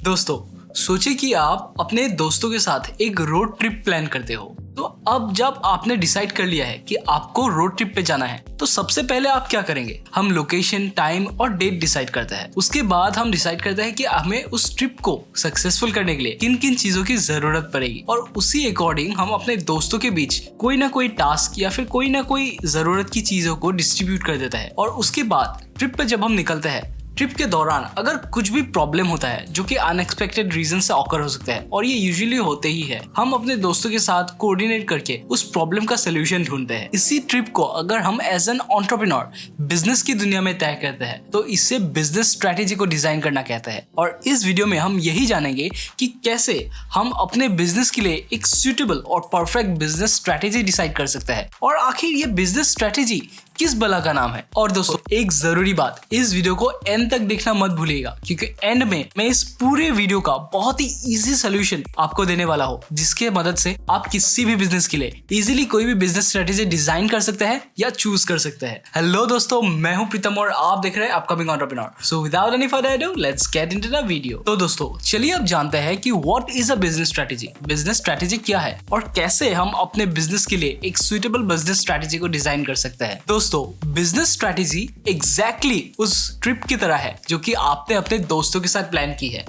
दोस्तों, सोचिए कि आप अपने दोस्तों के साथ एक रोड ट्रिप प्लान करते हो। तो अब जब आपने डिसाइड कर लिया है कि आपको रोड ट्रिप पे जाना है, तो सबसे पहले आप क्या करेंगे? हम लोकेशन, टाइम और डेट डिसाइड करते हैं। उसके बाद हम डिसाइड करते हैं कि हमें उस ट्रिप को सक्सेसफुल करने के लिए किन किन चीजों की जरूरत पड़ेगी, और उसी अकॉर्डिंग हम अपने दोस्तों के बीच कोई ना कोई टास्क या फिर कोई ना कोई जरूरत की चीजों को डिस्ट्रीब्यूट कर देता है। और उसके बाद ट्रिप पे जब हम निकलते हैं, ट्रिप के दौरान अगर कुछ भी प्रॉब्लम होता है जो कि अनएक्सपेक्टेड रीजन से ऑकर हो सकता है, और ये यूजुअली होते ही है, हम अपने दोस्तों के साथ कोऑर्डिनेट करके उस प्रॉब्लम का सोल्यूशन ढूंढते हैं। इसी ट्रिप को अगर हम एज एन एंटरप्रेन्योर बिजनेस की दुनिया में तय करते हैं, तो इससे बिजनेस स्ट्रेटेजी को डिजाइन करना कहते हैं। और इस वीडियो में हम यही जानेंगे कि कैसे हम अपने बिजनेस के लिए एक सुटेबल और परफेक्ट बिजनेस स्ट्रेटेजी डिसाइड कर सकते हैं, और आखिर ये बिजनेस स्ट्रेटेजी किस बला का नाम है। और दोस्तों, एक जरूरी बात, इस वीडियो को एंड तक देखना मत भूलिएगा, क्योंकि एंड में मैं इस पूरे वीडियो का बहुत ही इजी सोल्यूशन आपको देने वाला हूँ, जिसके मदद से आप किसी भी बिजनेस के लिए इजीली कोई भी बिजनेस स्ट्रेटेजी डिजाइन कर सकते हैं या चूज कर सकते हैं। हेलो दोस्तों, मैं हूं प्रीतम और आप देख रहे हैं upcoming entrepreneur. So without any further ado, let's get into the video. तो दोस्तों, चलिए अब जानते हैं कि what is a business strategy. Business strategy क्या है और कैसे हम अपने बिजनेस के लिए एक सुटेबल बिजनेस स्ट्रेटेजी को डिजाइन कर सकते हैं। दोस्तों, बिजनेस स्ट्रेटेजी एग्जैक्टली उस ट्रिप की तरह है जो कि आपने अपने दोस्तों के साथ प्लान की है।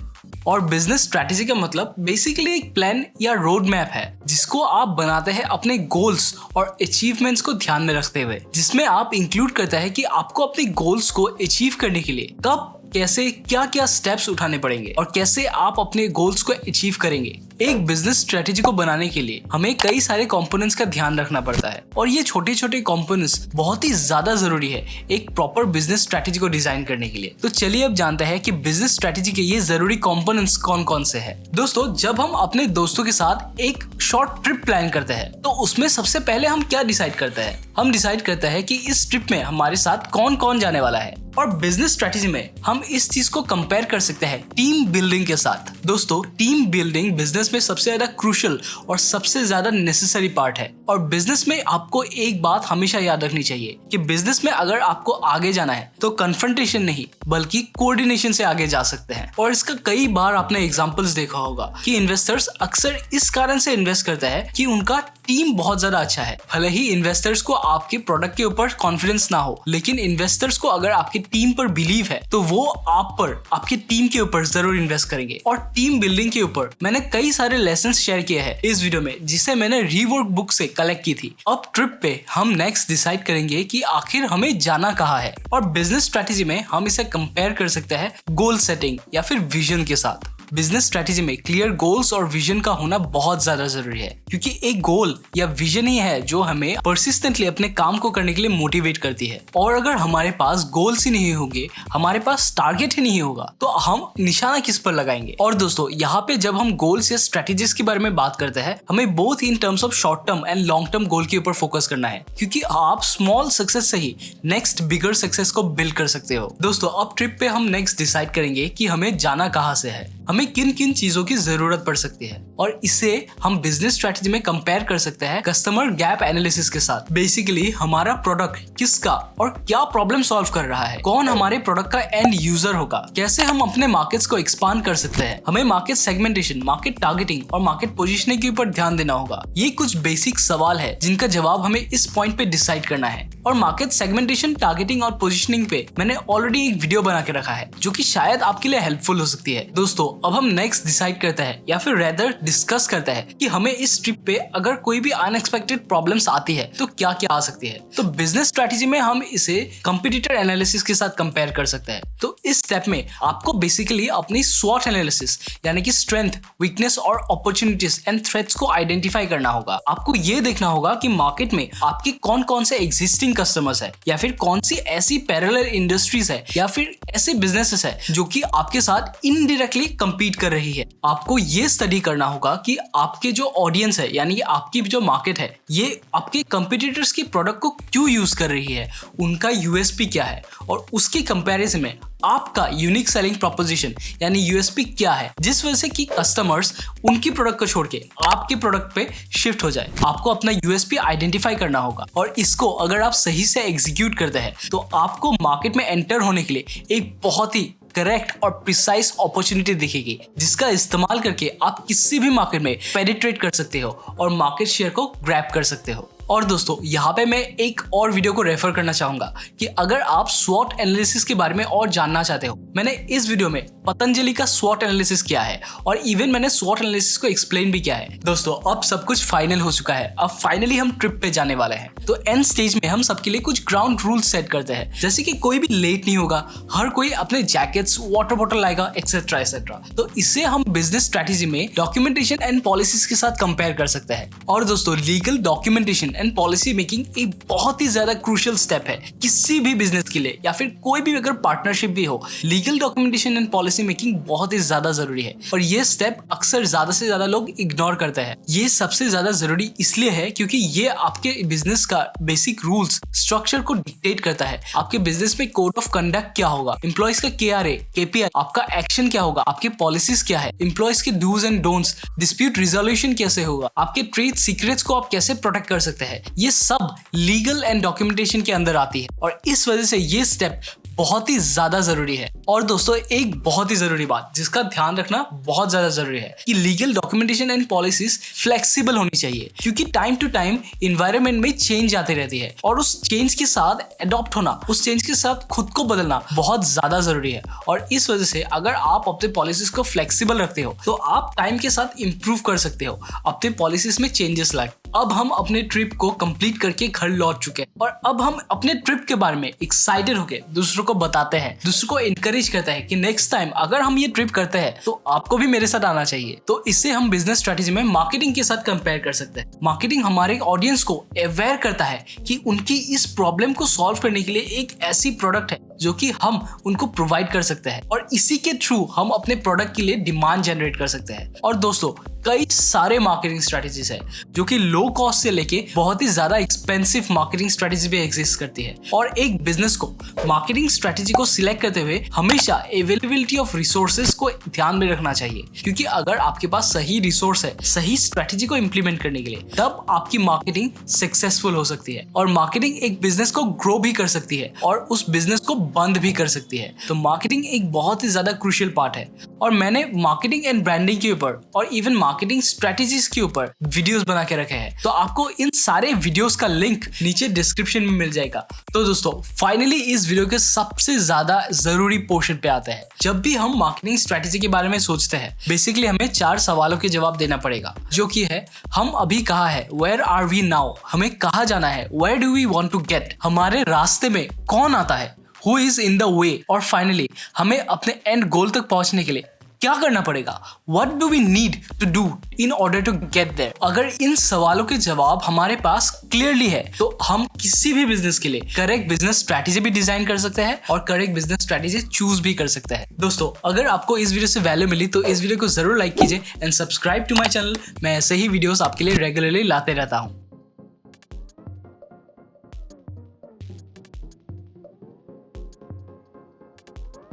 और बिजनेस स्ट्रेटेजी का मतलब बेसिकली एक प्लान या रोड मैप है, जिसको आप बनाते हैं अपने गोल्स और अचीवमेंट्स को ध्यान में रखते हुए, जिसमें आप इंक्लूड करते हैं कि आपको अपने गोल्स को अचीव करने के लिए कब, कैसे, क्या क्या स्टेप्स उठाने पड़ेंगे और कैसे आप अपने गोल्स को अचीव करेंगे। एक बिजनेस स्ट्रेटेजी को बनाने के लिए हमें कई सारे कंपोनेंट्स का ध्यान रखना पड़ता है, और ये छोटे छोटे कंपोनेंट्स बहुत ही ज्यादा जरूरी है एक प्रॉपर बिजनेस स्ट्रेटेजी को डिजाइन करने के लिए। तो चलिए अब जानते हैं कि बिजनेस स्ट्रेटेजी के ये जरूरी कंपोनेंट्स कौन कौन से हैं। दोस्तों, जब हम अपने दोस्तों के साथ एक शॉर्ट ट्रिप प्लान करते हैं, तो उसमें सबसे पहले हम क्या डिसाइड करते हैं? हम डिसाइड करते हैं कि इस ट्रिप में हमारे साथ कौन कौन जाने वाला है। और बिजनेस स्ट्रेटेजी में हम इस चीज को कंपेयर कर सकते हैं टीम बिल्डिंग के साथ। दोस्तों, टीम बिल्डिंग बिजनेस में सबसे ज्यादा क्रूशियल और सबसे ज्यादा नेसेसरी पार्ट है। और बिजनेस में आपको एक बात हमेशा याद रखनी चाहिए कि बिजनेस में अगर आपको आगे जाना है, तो कन्फ्रंटेशन नहीं बल्कि कोऑर्डिनेशन से आगे जा सकते हैं। और इसका कई बार आपने एग्जांपल्स देखा होगा कि इन्वेस्टर्स अक्सर इस कारण से इन्वेस्ट करते हैं कि उनका टीम बहुत ज्यादा अच्छा है। भले ही इन्वेस्टर्स को आपके प्रोडक्ट के ऊपर कॉन्फिडेंस ना हो, लेकिन इन्वेस्टर्स को अगर आपकी टीम पर बिलीव है, तो वो आप पर, आपकी टीम के ऊपर जरूर इन्वेस्ट करेंगे। और टीम बिल्डिंग के ऊपर मैंने कई सारे लेसन्स शेयर किए हैं इस वीडियो में, जिसे मैंने रीवर्क बुक से कलेक्ट की थी। अब ट्रिप पे हम नेक्स्ट डिसाइड करेंगे कि आखिर हमें जाना कहाँ है, और बिजनेस स्ट्रेटेजी में हम इसे कंपेयर कर सकते हैं गोल सेटिंग या फिर विजन के साथ। बिजनेस स्ट्रेटेजी में क्लियर गोल्स और विजन का होना बहुत ज्यादा जरूरी है, क्योंकि एक गोल या विजन ही है जो हमें परसिस्टेंटली अपने काम को करने के लिए मोटिवेट करती है। और अगर हमारे पास गोल्स ही नहीं होंगे, हमारे पास टारगेट ही नहीं होगा, तो हम निशाना किस पर लगाएंगे। और दोस्तों, यहाँ पे जब हम गोल्स या स्ट्रेटेजीज के बारे में बात करते हैं, हमें both in terms of short term and long term goal के ऊपर फोकस करना है, क्योंकि आप स्मॉल सक्सेस से ही नेक्स्ट बिगर सक्सेस को बिल्ड कर सकते हो। दोस्तों, अब ट्रिप पे हम नेक्स्ट डिसाइड करेंगे कि हमें जाना कहाँ से है, हमें किन किन चीजों की जरूरत पड़ सकती है, और इसे हम बिजनेस स्ट्रेटेजी में कंपेयर कर सकते हैं कस्टमर गैप एनालिसिस के साथ। बेसिकली हमारा प्रोडक्ट किसका और क्या प्रॉब्लम सॉल्व कर रहा है, कौन हमारे प्रोडक्ट का एंड यूजर होगा, कैसे हम अपने मार्केट्स को एक्सपांड कर सकते हैं। हमें मार्केट सेगमेंटेशन, मार्केट टारगेटिंग और मार्केट पोजीशनिंग के ऊपर ध्यान देना होगा। ये कुछ बेसिक सवाल है जिनका जवाब हमें इस पॉइंट पे डिसाइड करना है। और मार्केट सेगमेंटेशन, टारगेटिंग और पोजीशनिंग पे मैंने ऑलरेडी एक वीडियो बना के रखा है, जो कि शायद आपके लिए हेल्पफुल हो सकती है। दोस्तों, अब हम नेक्स्ट डिसाइड करते हैं या फिर रेदर डिस्कस करते हैं कि हमें इस ट्रिप पे अगर कोई भी अनएक्सपेक्टेड प्रॉब्लम्स आती है, तो क्या क्या आ सकती है। तो बिजनेस स्ट्रेटेजी में हम इसे कंपटीटर एनालिसिस के साथ कंपेयर कर सकते हैं। तो इस स्टेप में आपको बेसिकली अपनी स्वॉट एनालिसिस, यानी कि स्ट्रेंथ, वीकनेस और अपॉर्चुनिटीज एंड थ्रेट्स को आइडेंटिफाई करना होगा। आपको ये देखना होगा कि मार्केट में आपके कौन कौन से एग्जिस्टिंग कस्टमर्स है, या फिर कौन सी ऐसी पैरेलल इंडस्ट्रीज है या फिर ऐसे बिजनेसेस है जो कि आपके साथ इनडायरेक्टली compete कर रही है। आपको ये स्टडी करना होगा कि आपके जो ऑडियंस है, यानी आपकी जो मार्केट है, ये आपके कंपटीटर्स के प्रोडक्ट को क्यों यूज कर रही है, उनका यूएसपी क्या है, और उसके कंपैरिजन में आपका यूनिक सेलिंग प्रोपोजिशन यानी यूएसपी क्या है, जिस वजह से कि कस्टमर्स उनकी प्रोडक्ट को छोड़ के आपके प्रोडक्ट पे शिफ्ट हो जाए। आपको अपना यूएसपी आइडेंटिफाई करना होगा, और इसको अगर आप सही से एग्जीक्यूट करते हैं, तो आपको मार्केट में एंटर होने के लिए एक बहुत ही करेक्ट और प्रिसाइज अपॉर्चुनिटी दिखेगी जिसका इस्तेमाल करके आप किसी भी मार्केट में पेनिट्रेट कर सकते हो और मार्केट शेयर को ग्रैब कर सकते हो। और दोस्तों यहाँ पे मैं एक और वीडियो को रेफर करना चाहूंगा कि अगर आप स्वॉट एनालिसिस के बारे में और जानना चाहते हो, मैंने इस वीडियो में पतंजलि का स्वॉट एनालिसिस किया है और इवन मैंने स्वॉट एनालिसिस को एक्सप्लेन भी किया है। दोस्तों अब सब कुछ फाइनल हो चुका है, अब फाइनली हम ट्रिप पे जाने वाले हैं। तो एंड स्टेज में हम सबके लिए कुछ ग्राउंड रूल्स सेट करते हैं, जैसे कि कोई भी लेट नहीं होगा, हर कोई अपने जैकेट्स, वाटर बॉटल लाएगा, एक्सेट्रा एक्सेट्रा। तो इससे हम बिजनेस स्ट्रेटेजी में डॉक्यूमेंटेशन एंड पॉलिसीज के साथ कंपेयर कर सकते हैं। और दोस्तों legal documentation and policy making एक बहुत ही ज्यादा क्रूशियल स्टेप है किसी भी बिजनेस के लिए, या फिर कोई भी अगर पार्टनरशिप भी हो, legal documentation and policy making बहुत ही ज्यादा जरूरी है। और ये स्टेप अक्सर ज्यादा से ज्यादा लोग इग्नोर करते हैं। ये सबसे ज्यादा जरूरी इसलिए है क्योंकि ये आपके बिजनेस का बेसिक रूल्स स्ट्रक्चर को डिक्टेट करता है। आपके बिजनेस में कोड ऑफ कंडक्ट क्या होगा, एम्प्लॉइज का KRA, KPI, आपका एक्शन क्या होगा, आपके पॉलिसीज क्या है, एम्प्लॉइज के do's and don'ts, dispute resolution कैसे होगा, आपके ट्रेड सीक्रेट्स को आप कैसे प्रोटेक्ट कर सकते हैं, ये सब लीगल एंड डॉक्यूमेंटेशन के अंदर आती है। और इस वजह से ये स्टेप बहुत ही ज्यादा जरूरी है। और दोस्तों एक बहुत ही जरूरी बात जिसका ध्यान रखना बहुत ज्यादा जरूरी है कि legal documentation and policies flexible होनी चाहिए, क्योंकि टाइम टू टाइम इन्वायरमेंट में चेंज आती रहती है और उस चेंज के साथ अडॉप्ट होना, उस चेंज के साथ खुद को बदलना बहुत ज्यादा जरूरी है। और इस वजह से अगर आप अपने पॉलिसीज को फ्लेक्सिबल रखते हो तो आप टाइम के साथ इंप्रूव कर सकते हो अपने पॉलिसीज में चेंजेस लाए। अब हम अपने ट्रिप को कंप्लीट करके घर लौट चुके हैं और अब हम अपने ट्रिप के बारे में एक्साइटेड होकर दूसरों को बताते हैं, दूसरों को इनकरेज करते हैं कि नेक्स्ट टाइम अगर हम ये ट्रिप करते हैं तो आपको भी मेरे साथ आना चाहिए। तो इससे हम बिजनेस स्ट्रेटेजी में मार्केटिंग के साथ कंपेयर कर सकते हैं। मार्केटिंग हमारे ऑडियंस को अवेयर करता है कि उनकी इस प्रॉब्लम को सॉल्व करने के लिए एक ऐसी प्रोडक्ट है जो कि हम उनको प्रोवाइड कर सकते हैं और इसी के थ्रू हम अपने प्रोडक्ट के लिए डिमांड जनरेट कर सकते हैं। और दोस्तों कई सारे मार्केटिंग स्ट्रेटेजीज है जो कि लो कॉस्ट से लेके बहुत ही ज्यादा एक्सपेंसिव मार्केटिंग स्ट्रेटेजी भी एग्जिस्ट करती है। और एक बिजनेस को मार्केटिंग स्ट्रेटेजी को सिलेक्ट करते हुए हमेशा अवेलेबिलिटी ऑफ रिसोर्सेज को ध्यान में रखना चाहिए, क्योंकि अगर आपके पास सही रिसोर्स है सही स्ट्रेटेजी को इंप्लीमेंट करने के लिए, तब आपकी मार्केटिंग सक्सेसफुल हो सकती है और मार्केटिंग एक बिजनेस को ग्रो भी कर सकती है और उस बिजनेस को बंद भी कर सकती है। तो मार्केटिंग एक बहुत ही ज्यादा क्रूशियल पार्ट है और मैंने मार्केटिंग एंड ब्रांडिंग के ऊपर और इवन मार्केटिंग स्ट्रेटेजीज के ऊपर वीडियोस बना के रखे हैं। तो आपको इन सारे वीडियोस का लिंक नीचे डिस्क्रिप्शन में मिल जाएगा। तो दोस्तों फाइनली इस वीडियो के सबसे ज्यादा जरूरी पोर्शन पे आते हैं। जब भी हम मार्केटिंग स्ट्रेटेजी के बारे में सोचते हैं, बेसिकली हमें 4 सवालों के जवाब देना पड़ेगा, जो कि है हम अभी कहाँ है, वेयर आर वी नाउ, हमें कहाँ जाना है, where do we want to get, हमारे रास्ते में कौन आता है, who is in the way, और फाइनली हमें अपने एंड गोल तक पहुंचने के लिए क्या करना पड़ेगा, what do we need to do in order to get there. अगर इन सवालों के जवाब हमारे पास क्लियरली है तो हम किसी भी बिजनेस के लिए करेक्ट बिजनेस स्ट्रेटेजी भी डिजाइन कर सकते हैं और करेक्ट बिजनेस स्ट्रेटेजी चूज भी कर सकते हैं। दोस्तों अगर आपको इस वीडियो से वैल्यू मिली तो इस वीडियो को जरूर लाइक कीजिए and subscribe to my channel. मैं ऐसे ही वीडियोस आपके लिए रेगुलरली लाते रहता हूँ।